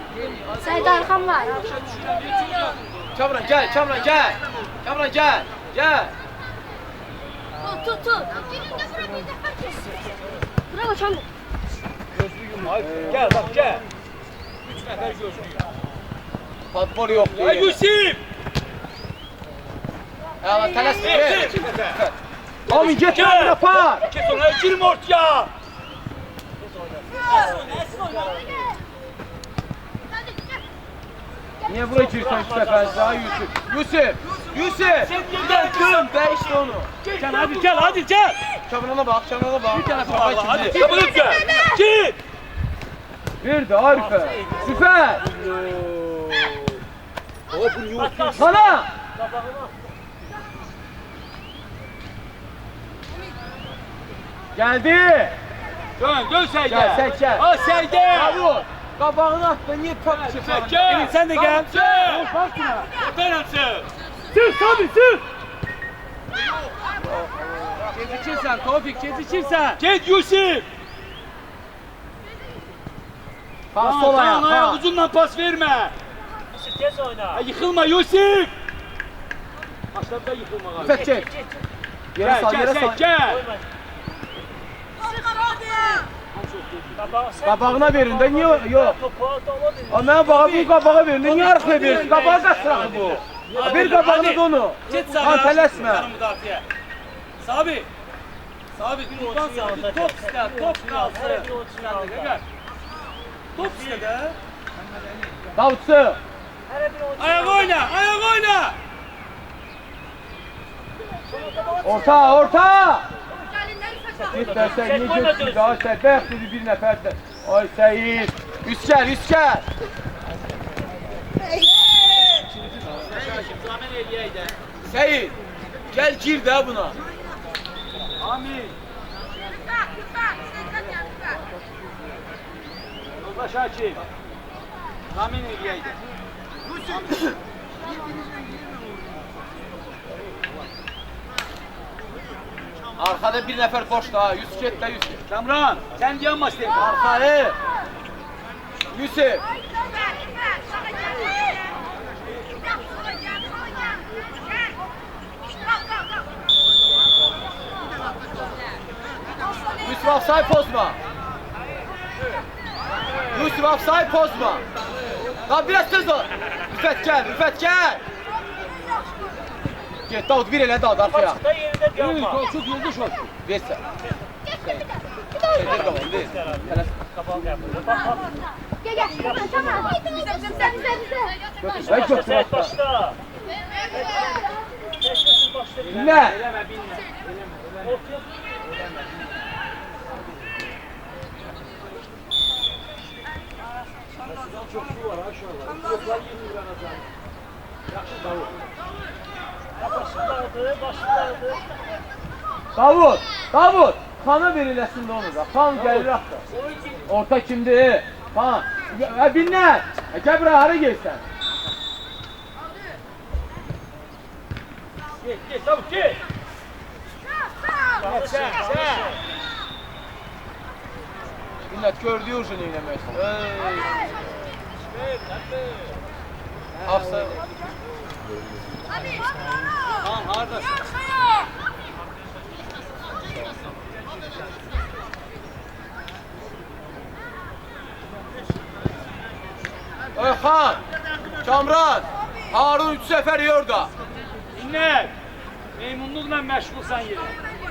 Sait arkam var. Kamran gel, Kamran gel. Kamran gel. Gel. Tut. Bravo Çamlı. Gözlüyüm. Gel bak gel. 3 nefer gözlüyüm. Patbol yok Ya diye. Yusuf. Ya teles ver. Nefer. Amin get Gel. yapar. Kes ona girme ortaya. Niye buraya girsen üç sefer daha Yusuf? Yusuf. Gel kızım değişti onu. Gel hadi gel. Kamran'a bak, Kamran'a bak. Bir tane var, hadi. Çabuk gel. Git. Bir de Arife. Süper. Hop yok. Sana. Geldi. Dön Seyde. Gel, sen gel. Ha Seyde. Bravo. Kabağını attı, niye top çıkar? Gel. Emin sen de gel. Gel. Bak şuna. Aferin sen. Sür tabii sür. Gecikirsən, Tevfik, gecikirsən. Git Yusuf. Ha sol ayak. Tamam, ayak Ha. uzundan pas verme. Yusuf tez oyna. Ha, yıkılma Yusuf. Başlarda yıkılma galiba. Rüfet çek. Yere Gel sal, yere gel sal. gel. Qabağına verin de niye yok? Ama bağa bu qabağa verin de niye arkaya verin? Qabağa qaçıraq bu. Bir qabağını da onu. Get Ha sana. tələsmə. Yarım müdafiə. Sabi. Sabi qurban sənə bir top istər, top qalsın. Gəl. Top istə də. Davutsu. Ayaq oyna. Orta. Git dersen niye götürdü? Ay sen bək dedi bir nəfər də. Ay Seyid. Üst gəl. Seyid. Gel gir də buna. Amin. Yoldaş hakim. Amin eləyəydi. Arkada bir nəfər boşda ha. Yusuf get də Yusuf. Kamran sen yanma sen. Arkayı. Yusuf. Yusuf offside pozma. Yusuf offside pozma. Lan biraz tez ol. Rüfet gel. Get Davud bir elə Davud arkaya. Çok yoldaş var. Versə. Gedir qabağa, ver. Gel. Tamam. Bize. Ay çok başla. Dinle. Eleme binle. Çok su var aşağıda. Yoklar 20 lira azar. Yaxşı Davut. Davud. Xana veriləsin də onu da. Xan gəlir axı. Orta kimdir? Xan. Binnət. Gəl bura, hara gelsən? Git, çabuk git. Sen. Binnət gördüyü ucu neyləməksin. Afsa. Tamam kardeş. Xan. Kamran. Harun 3 səfər yorda. Dinle. Meymunlukla meşgulsan yine.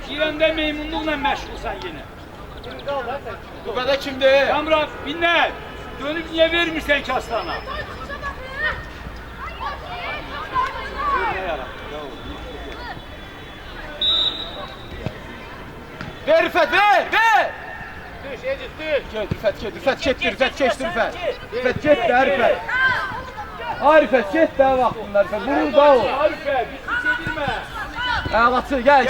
Girende meymunlukla meşgulsan yine. Bu qədər kimdir? Kamran dinle. Dönüp niye vermirsen ki aslana? Ver Rüfət, ver! Düş Edip düş. Get Rüfət, get, Rüfət getdi, Rüfət keçdi Rüfət. Rüfət get də Rüfət. Ha Rüfət get də vaxtında Rüfət, vurur da o. Arife bizi çevirme. Ağlatı, gəl.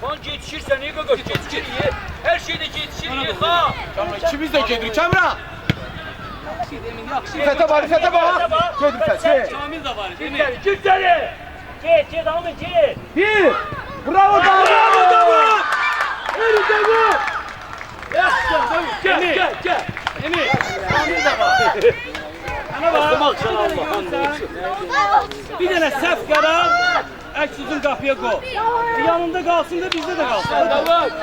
Son yetişirsen iyi kokoş yetişir. Her şeyde yetişir iyi ha. Kamran, ikimiz də gedirik, Kamran. Yaxşı demin, yaxşı. Rüfətə bax. Get Rüfət, get. Kamil de var, değil mi? Kim seni? Git Ahmet git. Bir! Bravo Davut! Yürü Davut! Gel. Emin. Ana bak. Bir dənə səhv qərar, əks uzun qapıya qoy. Yanında qalsın da bizdə də qalsın. Davut.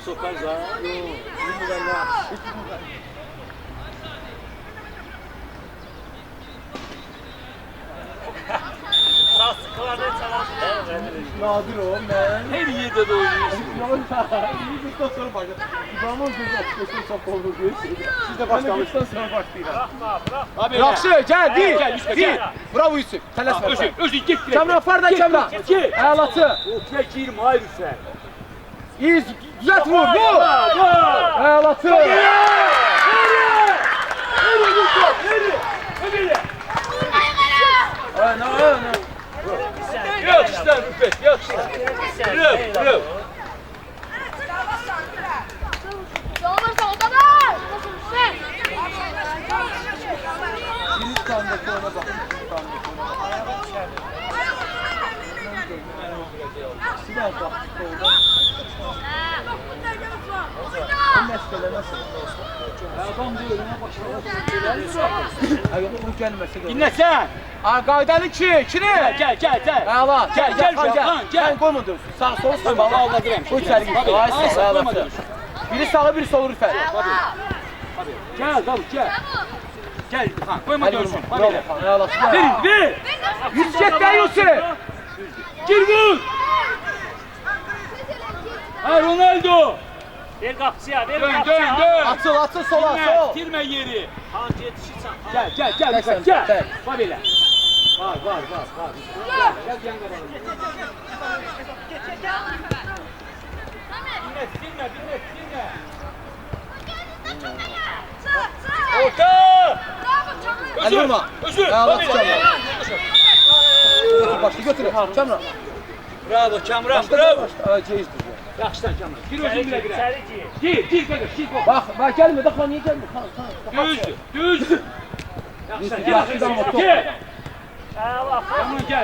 Sokar za. Nadir o, mən. Her yerde de oynuyorsun. Yürüyüşdən sonra başlayır. İbrahim'in gözü açıkçası çok oldu diyor. Siz de başlamışdan sonra başlayırlar. Yaxşı, gəl, bir. Bravo Yusuf, tələsmə. Özü git. Kamran, fardan Kamran. Əlatı. Ortaya girme Arife. İz, düzelt vur, vur. Əlatı. Yok işte Rüfet, yok işte. Yürü. Hindistandaki ona bakın. Sinan baktık orada. O mesele nasıl? Adam diyor ne başına. Hayır, o gelmese de. Dinle sen. Qaydalı ki, kini. Gel. Əla, Gel, gel. gel. Sən qoymadın. Sağ sol sən Tamam, bala. anladım. Bu içəri git. Tabii, Ay aynen, sağ əla. koymadım. Biri sağa, biri sol Rüfət. Gel Davut gel. Gel ha koyma Hadi görsün. vurma. Bravo, Əla. Ver. Yürü get də Yusuf. Gir vur. Ha Ronaldo. Ver kapçıya, ver Dön. Açıl sola, Girme, sol. girme yeri. Hangi yetişirsen. Gel Rüfet, gel. Tek. Var böyle. Var. Gel yan kapalı. Dinle. Orta. Hadi vurma. Özür. Əla Var böyle. Kamran. Başla götür. Kamran. Bravo Kamran, Başla. bravo. Ceyizdir. Yaxşıdan Kamran. Gir özün İçeri bile gir, bile. içeri gir. Gir kardeş, gir. Bak gelmedi. Xan niye gelmedi? Düz. Yaxşıdan Yaxşıdan. top. Gel. Allah.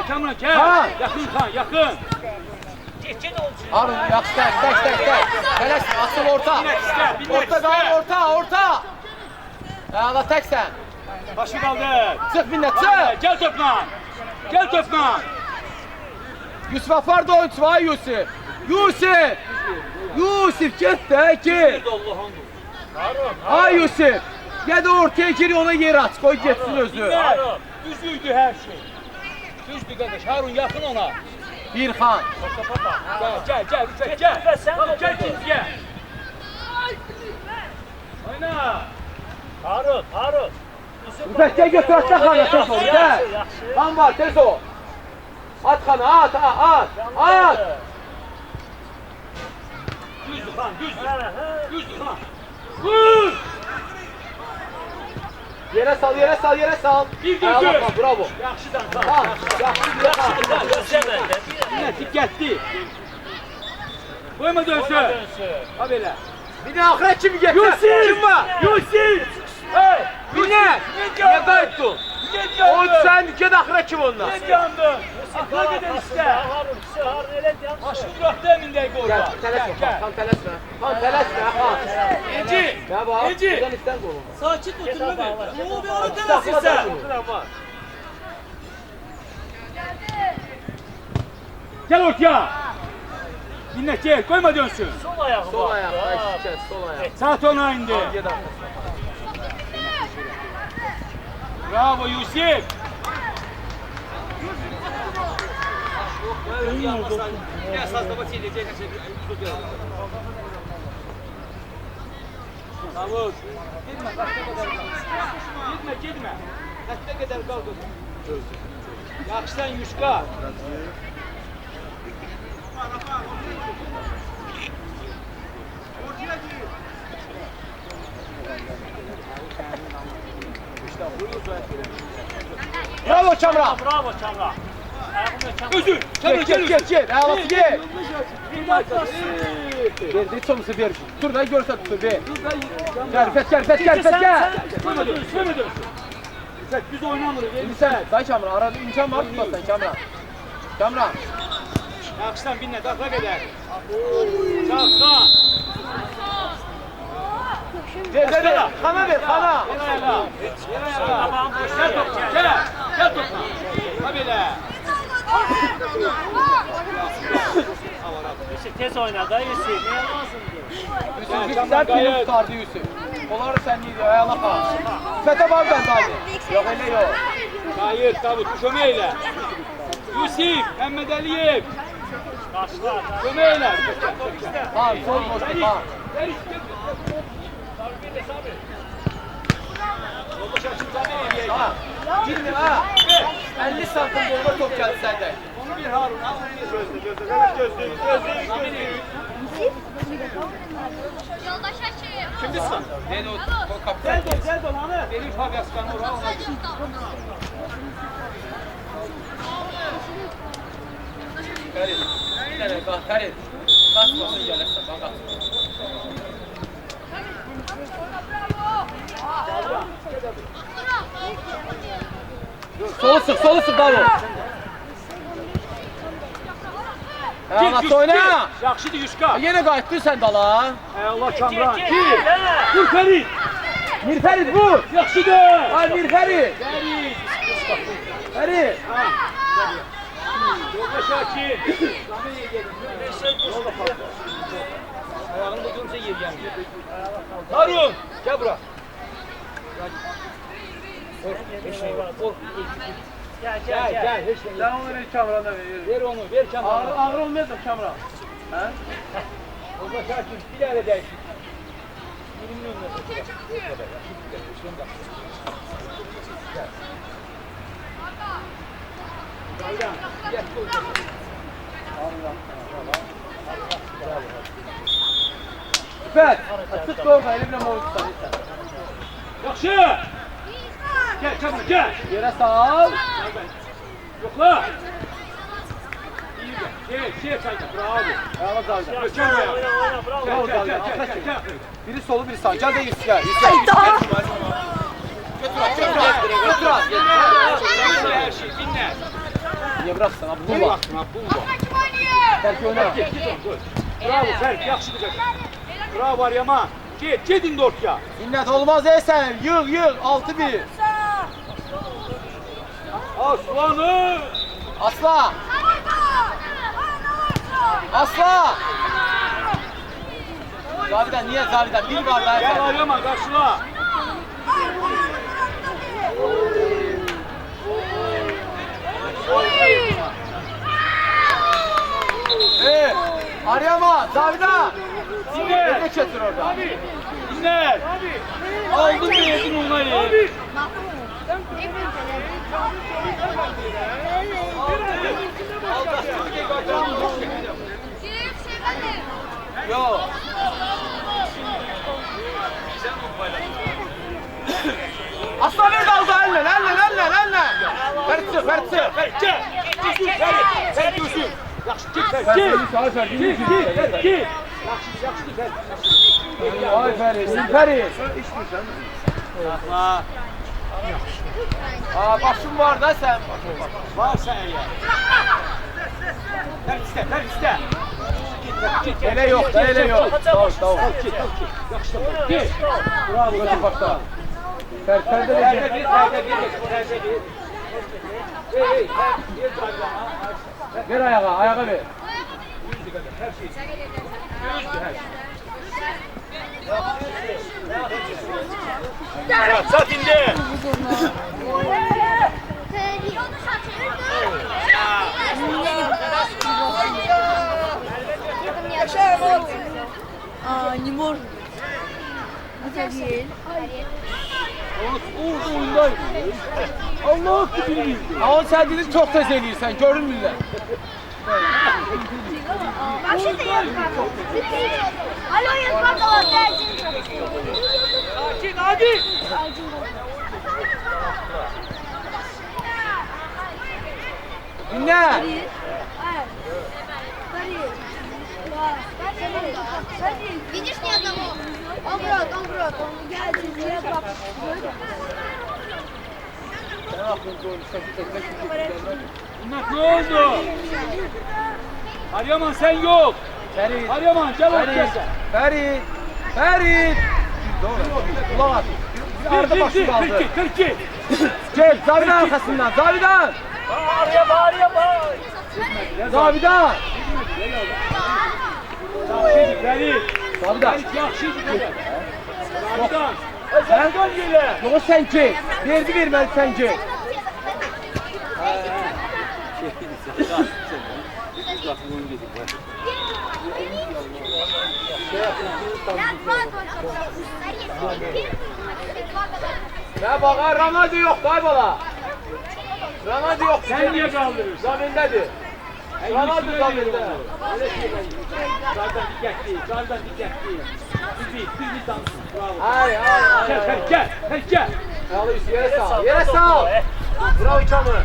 Kamran gel. Ha. Yakın. Geçin olsun. Harun yaxşı tek. Tələs, asıl orta. Orta qal, orta. Əla təksən. Başı kaldı. Çıx Minnət, çıx. Gel topla. Yusuf apar da oyuncu var Yusuf get də, gir. Ay Yusuf. Ya da ortaya gir ona yer aç, koy geçsin özü. Düzüydü her şey. Düzdü kardeş. Harun yakın ona. Bir Xan. Gel. Rüfet, gel. Gel ikinciye. Oyna. Harun. Rüfət gel götür at da Xana tez ol, gel. Xan var, tez ol. At Xana, at. Düzdü Han, düzdü. Vur. Yere sal, yere sal, yere sal. Bir Ayağa götür. bakma, bravo. Yaxşıdan Ha, yaxşı bir yere sal. Gözləməndə. Yine dikkatli. Koyma dönsün. Dönsün. Ha böyle. Bir de ahiret kimi getir? Yusuf! Kim var? Yusuf! Hey! Bir ne? Ne Niye kayıttın? Ne O yandın? sen bir kere ahiret kim ondan? Ne yandın? Akla gider işte. Harun, Harun elə yan. Başını bıraktı emindeydi orada. Gel, telesme, tam telesme. Tam telesme, ha. Eci! Ne bak? Eci! Buradan isten kolunu. Sakit oturma bir. Oo bir ara Sakla demesin da sen. şunu. Gel ortaya. Dinle gel, koyma dönsün. Sol ayağı Sol baktı. ayak, Ha. ay şişe, sol ayak. Saat ona indi. Yedi ayak. Bravo Yusuf. Davut. Gitme, gitme. Kaçta kadar kaldı? Yaxşıdan yuşka. Bravo Çamra. Bravo Çamra. Ayağını Çamra. Özür. Geç. Ayağını gel. Bir dakika. Ver, çomusu ver. Dur da görse tutur, ver. Gel, gel. Koyma dönsün, koyma dönsün. İzzet biz oynamırız. Şimdi sen, dayı Çamra, arada imkan var tutmasan Çamra. Çamra. Yaxşıdan binle, dakika kadar. Çaksan. Ver. Kana ver, kana. Tamam, gel topla, gel topla. Ha böyle. Yusuf tez oynadı ha Yusuf. Niye lazımdı? Yusuf, Çamra sen gayet. film tutardı Yusuf. Onları sen neydi, ayağına kal. Fete var ben dayı. Yok öyle yok. Gayet Davut, kömeyle. Yusuf, Mehmet Aliyev. Karşılar. Kömeyle. Tamam, sol boşluk, tamam. Tamam. Girme ha. 50 santim bomba top geldi senden. Onu bir Harun, al onu bir gözlü. Yoldaş açayım. Kimdi sen? Ben o kaptan. Gel dolanı. Benim fagaskan oraya ona. Ferit. Bir tane bak Ferit. Kaçmasın gelirse bak at. Solu sık Davut. Ya nasıl oyna? Yaxşıdır Yuşka. Yine qayıtdın sen dala. Ey Allah Kamran. Gel. Gir. Vur Ferit. Mirfərid vur. Yaxşıdır. Ay Mirfərid. Ferit. Ferit. Ha. Yolda Şakir. Ayağını da görürse yer yani. Harun. Gel bura. Gel. Hiç değil. Sen onu ver Kamran'a ver. Ver onu. Ver Kamran'a. Ağır olmayacaq Kamran. Hə? Yolda Şakir. Bir tane değişik. Süper. Açıq doğru elimle mor tutar. Yaxşı. Gel Kamran gel. Yerə sal. Yokla. İyi gel. Şey sayda. Bravo. Ayağa zavda. Gökhan ya. Oyna bravo. Gel. Biri solu biri sağ. Gel de Yusuf gel. Yusuf gel. Götür at. Her şey dinle. Niye bıraksın abi? Bul Bul bak. bak. Bul bak. Belki oyna. Git onu koy. Bravo Berk yaxşıdır qədər. Bravo Aryaman. Get indi ortaya. Minnət olmaz sen. Yığ. 6-1. Aslanı. Asla. Zavidan niye Zavidan? Bir var daha Gel sen. Aryaman karşıla. Arayama. Zavidan. Dinle. Ne çetir orada? Dinle. Aldın verdin onları. Yok. Aslan Fərid çıx. Gel. Gel. Sen gözün. Yaxşı git Fərid. Fərid, Gel. sağ Fərid. Gel. Gel. Yaxşı Fərid. Ay Fərid, Fərid. Baxma. Aa, başın var da sən. Var sen ya. Fərid iste. Git. Elə yox da, elə yox. Sağ ol. Git. Yaxşı. Gel. Bravo. Götür başla. Fərid, Fərid də Perde bir. Hey. Gel Fərid. ver ayağa, ayağa ver. Sat indi. Не можно. Это değil. Orada oyundayım. Allah bilir. Ama sən dedin çox tez eləyirsən, görünmürlər. Вообще-то я Алло, я спрашивала, ты один. Dinlə. Видишь ни одного? Он брат, он гадит, я пап. Ne oldu? Aryaman sen yok. Fərid, Aryaman gel Fərid, ortaya. Fərid. Doğru, kulaq at. Arada başı qaldı. 42. Gel, Zavidan arkasından, Zavidan. Zavidan. Yaxşıydı Ferit. Zavidan. Ferit yaxşıydı Ferit. Zavidan. Sən yox, sən ki. Verdi verməli sən ki. Ya bağa, Ronaldo yox, day bala. Ronaldo yox. Sen niye kaldırırsın? Zamindedir. Ronaldo zaminde. Zardan dikekti. Bir dansın. Bravo. Ay. Gel. Yalı üstü yere sağ. Yere sağ. Bravo Kamı.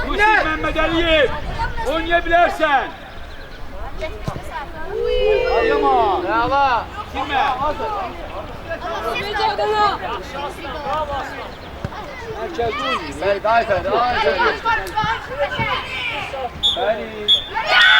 Hüseyin Mehmet Aliyev. Oynayabilirsen. Aryaman. Bravo. Kime? Herkes oynuyor. Fərid, ay Fərid, ay Fərid. Fərid.